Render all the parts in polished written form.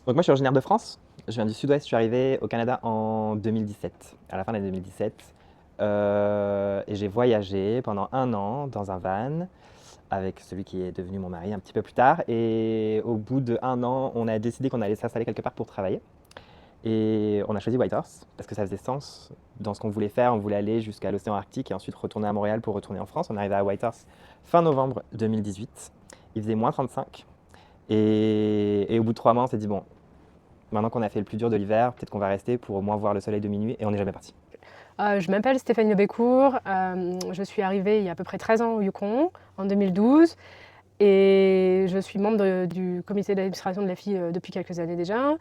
Donc moi je suis originaire de France, je viens du sud-ouest, je suis arrivé au Canada en 2017, à la fin de l'année 2017. Et j'ai voyagé pendant un an dans un van avec celui qui est devenu mon mari un petit peu plus tard. Et au bout d'un an, on a décidé qu'on allait s'installer quelque part pour travailler. Et on a choisi Whitehorse parce que ça faisait sens dans ce qu'on voulait faire. On voulait aller jusqu'à l'océan Arctique et ensuite retourner à Montréal pour retourner en France. On est arrivé à Whitehorse fin novembre 2018. Il faisait moins 35. Et au bout de 3 mois, on s'est dit, bon, maintenant qu'on a fait le plus dur de l'hiver, peut-être qu'on va rester pour au moins voir le soleil de minuit et on n'est jamais parti. Je m'appelle Stéphanie Lebécourt, je suis arrivée il y a à peu près 13 ans au Yukon, en 2012, et je suis membre du comité d'administration de la FI depuis quelques années déjà.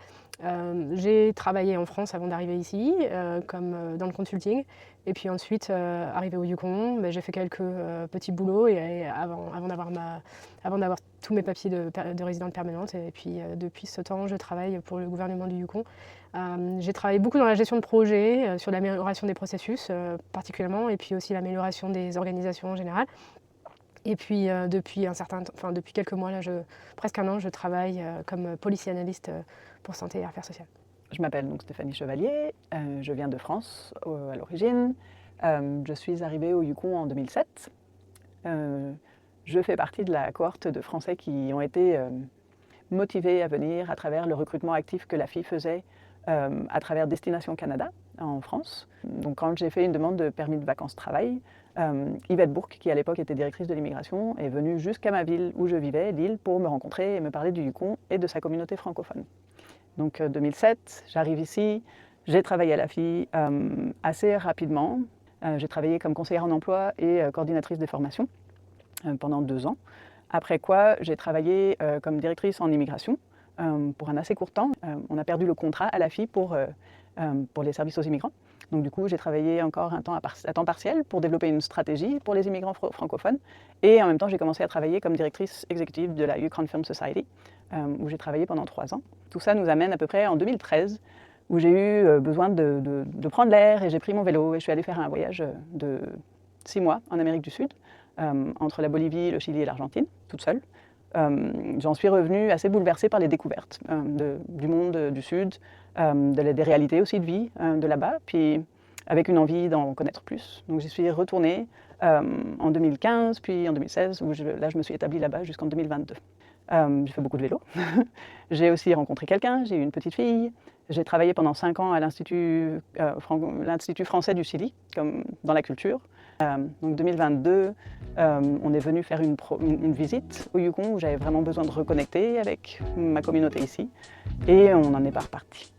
J'ai travaillé en France avant d'arriver ici, comme dans le consulting, et puis ensuite, arrivée au Yukon, j'ai fait quelques petits boulots avant d'avoir tous mes papiers de résidente permanente, et puis depuis ce temps, je travaille pour le gouvernement du Yukon. J'ai travaillé beaucoup dans la gestion de projets, sur l'amélioration des processus particulièrement, et puis aussi l'amélioration des organisations en général. Et puis depuis quelques mois, là, presque un an, je travaille comme policy analyst pour santé et affaires sociales. Je m'appelle donc Stéphanie Chevalier, je viens de France à l'origine. Je suis arrivée au Yukon en 2007. Je fais partie de la cohorte de Français qui ont été motivés à venir à travers le recrutement actif que la FI faisait à travers Destination Canada en France. Donc quand j'ai fait une demande de permis de vacances-travail, Yvette Bourque, qui à l'époque était directrice de l'immigration, est venue jusqu'à ma ville où je vivais, Lille, pour me rencontrer et me parler du Yukon et de sa communauté francophone. Donc 2007, j'arrive ici, j'ai travaillé à la FI assez rapidement. J'ai travaillé comme conseillère en emploi et coordinatrice des formations pendant 2 ans. Après quoi, j'ai travaillé comme directrice en immigration pour un assez court temps. On a perdu le contrat à la FI pour les services aux immigrants. Donc du coup, j'ai travaillé encore un temps à temps partiel pour développer une stratégie pour les immigrants francophones. Et en même temps, j'ai commencé à travailler comme directrice exécutive de la Yukon Film Society, où j'ai travaillé pendant 3 ans. Tout ça nous amène à peu près en 2013, où j'ai eu besoin de prendre l'air et j'ai pris mon vélo et je suis allée faire un voyage de 6 mois en Amérique du Sud, entre la Bolivie, le Chili et l'Argentine, toute seule. J'en suis revenue assez bouleversée par les découvertes du monde du Sud, des réalités aussi de vie de là-bas, puis avec une envie d'en connaître plus. Donc j'y suis retournée en 2015, puis en 2016, où je me suis établie là-bas jusqu'en 2022. J'ai fait beaucoup de vélo. J'ai aussi rencontré quelqu'un, j'ai eu une petite fille. J'ai travaillé pendant 5 ans à l'Institut français du Chili, comme dans la culture. Donc 2022, on est venu faire une visite au Yukon où j'avais vraiment besoin de reconnecter avec ma communauté ici. Et on n'en est pas reparti.